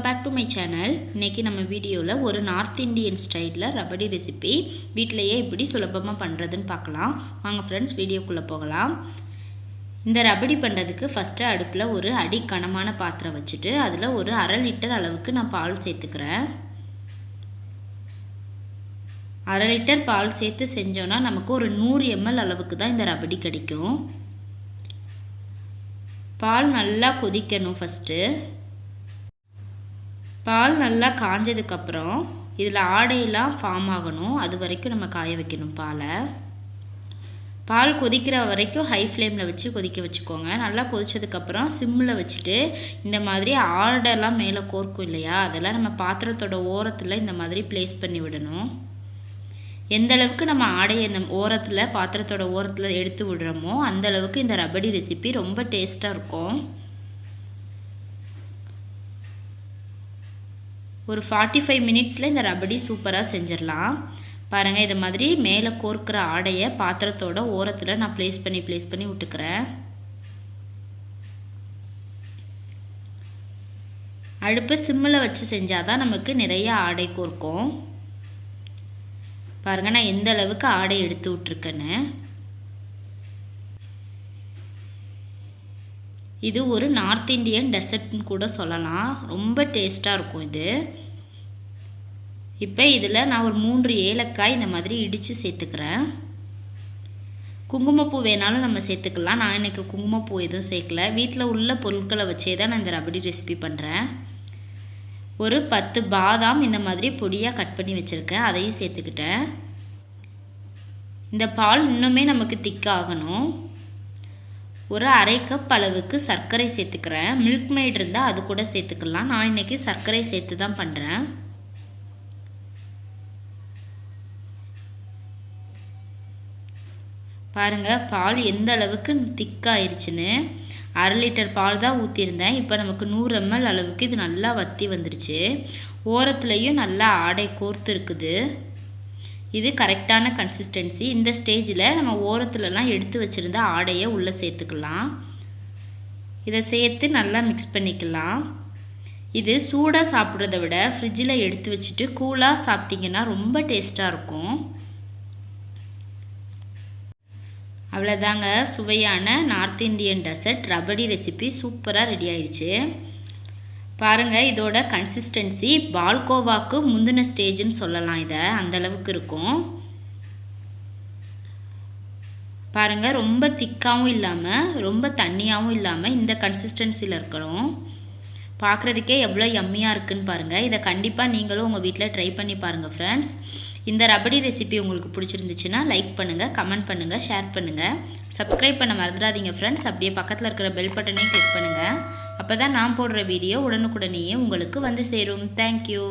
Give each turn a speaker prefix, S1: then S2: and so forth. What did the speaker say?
S1: Back to my channel. இன்றைக்கி நம்ம வீடியோவில் ஒரு நார்த் இந்தியன் ஸ்டைலில் ரபடி ரெசிபி வீட்டிலையே எப்படி சுலபமாக பண்ணுறதுன்னு பார்க்கலாம். வாங்க ஃப்ரெண்ட்ஸ், வீடியோக்குள்ளே போகலாம். இந்த ரபடி பண்ணுறதுக்கு ஃபஸ்ட்டு அடுப்பில் ஒரு அடி கனமான பாத்திரம் வச்சுட்டு அதில் ஒரு 1/2 லிட்டர் அளவுக்கு நான் பால் சேர்த்துக்கிறேன். 1/2 லிட்டர் பால் சேர்த்து செஞ்சோன்னா நமக்கு ஒரு 100 ml அளவுக்கு தான் இந்த ரபடி கிடைக்கும். பால் நல்லா கொதிக்கணும். ஃபஸ்ட்டு பால் நல்லா காஞ்சதுக்கப்புறம் இதில் ஆடையெல்லாம் ஃபார்ம் ஆகணும், அது வரைக்கும் நம்ம காய வைக்கணும். பால் கொதிக்கிற வரைக்கும் ஹை ஃப்ளேமில் வச்சு கொதிக்க வச்சுக்கோங்க. நல்லா கொதித்ததுக்கப்புறம் சிம்மில் வச்சுட்டு இந்த மாதிரி ஆடையெல்லாம் மேலே கோர்க்கும் இல்லையா, அதெல்லாம் நம்ம பாத்திரத்தோட ஓரத்தில் இந்த மாதிரி ப்ளேஸ் பண்ணி விடணும். எந்த அளவுக்கு நம்ம ஆடையை இந்த ஓரத்தில் பாத்திரத்தோட ஓரத்தில் எடுத்து விடுறோமோ அந்தளவுக்கு இந்த ரபடி ரெசிபி ரொம்ப டேஸ்ட்டாக இருக்கும். ஒரு 45 மினிட்ஸில் இந்த ரபடி சூப்பராக செஞ்சிடலாம். பாருங்கள், இது மாதிரி மேலே கோர்க்கிற ஆடையை பாத்திரத்தோட ஓரத்தில் நான் ப்ளேஸ் பண்ணி விட்டுக்கிறேன். அடுப்பு சிம்மில் வச்சு செஞ்சால் தான் நமக்கு நிறைய ஆடை கோர்க்கும். பாருங்கள், நான் எந்த அளவுக்கு ஆடை எடுத்து விட்ருக்கேன்னு. இது ஒரு நார்த் இந்தியன் டெசர்ட்னு கூட சொல்லலாம். ரொம்ப டேஸ்ட்டாக இருக்கும் இது. இப்போ இதில் நான் ஒரு 3 ஏலக்காய் இந்த மாதிரி இடித்து சேர்த்துக்கிறேன். குங்குமப்பூ வேணாலும் நம்ம சேர்த்துக்கலாம். நான் இன்றைக்கி குங்குமப்பூ எதுவும் சேர்க்கல. வீட்டில் உள்ள பொருட்களை வச்சே தான் நான் இந்த ரபடி ரெசிபி பண்ணுறேன். ஒரு 10 பாதாம் இந்த மாதிரி பொடியாக கட் பண்ணி வச்சுருக்கேன், அதையும் சேர்த்துக்கிட்டேன். இந்த பால் இன்னுமே நமக்கு திக்காகணும். ஒரு 1/2 கப் அளவுக்கு சர்க்கரை சேர்த்துக்கிறேன். மில்க் மேட் இருந்தால் அது கூட சேர்த்துக்கலாம். நான் இன்றைக்கி சர்க்கரை சேர்த்து தான் பண்ணுறேன். பாருங்கள், பால் எந்த அளவுக்கு திக்காயிருச்சுன்னு. 1/2 லிட்டர் பால் தான் ஊற்றிருந்தேன். இப்போ நமக்கு 100 ml அளவுக்கு இது நல்லா வற்றி வந்துருச்சு. ஓரத்துலேயும் நல்லா ஆடை கோர்த்து இருக்குது. இது கரெக்டான கன்சிஸ்டன்சி. இந்த ஸ்டேஜில் நம்ம ஓரத்துலலாம் எடுத்து வச்சுருந்த ஆடையை உள்ளே சேர்த்துக்கலாம். இதை சேர்த்து நல்லா மிக்ஸ் பண்ணிக்கலாம். இது சூடாக சாப்பிட்றத விட ஃப்ரிட்ஜில் எடுத்து வச்சுட்டு கூலாக சாப்பிட்டிங்கன்னா ரொம்ப டேஸ்ட்டாக இருக்கும். அவ்வளோதாங்க, சுவையான north Indian dessert rabdi recipe சூப்பராக ரெடி ஆயிடுச்சு. பாருங்கள், இதோட கன்சிஸ்டன்சி பால்கோவாக்கு முந்தின ஸ்டேஜ்னு சொல்லலாம். இதை அந்தளவுக்கு இருக்கும். பாருங்கள், ரொம்ப திக்காகவும் இல்லாமல் ரொம்ப தண்ணியாகவும் இல்லாமல் இந்த கன்சிஸ்டன்சியில் இருக்கணும். பார்க்குறதுக்கே எவ்வளோ யம்மியாக இருக்குதுன்னு பாருங்கள். இதை கண்டிப்பாக நீங்களும் உங்கள் வீட்டில் ட்ரை பண்ணி பாருங்கள் ஃப்ரெண்ட்ஸ். இந்த ரபடி ரெசிபி உங்களுக்கு பிடிச்சிருந்துச்சுன்னா லைக் பண்ணுங்கள், கமெண்ட் பண்ணுங்கள், ஷேர் பண்ணுங்கள். சப்ஸ்கிரைப் பண்ண மறந்துடாதீங்க ஃப்ரெண்ட்ஸ். அப்படியே பக்கத்தில் இருக்கிற பெல் பட்டனையும் கிளிக் பண்ணுங்கள். அப்போ தான் நான் போடுற வீடியோ உடனுக்குடனேயே உங்களுக்கு வந்து சேரும். தேங்க்யூ.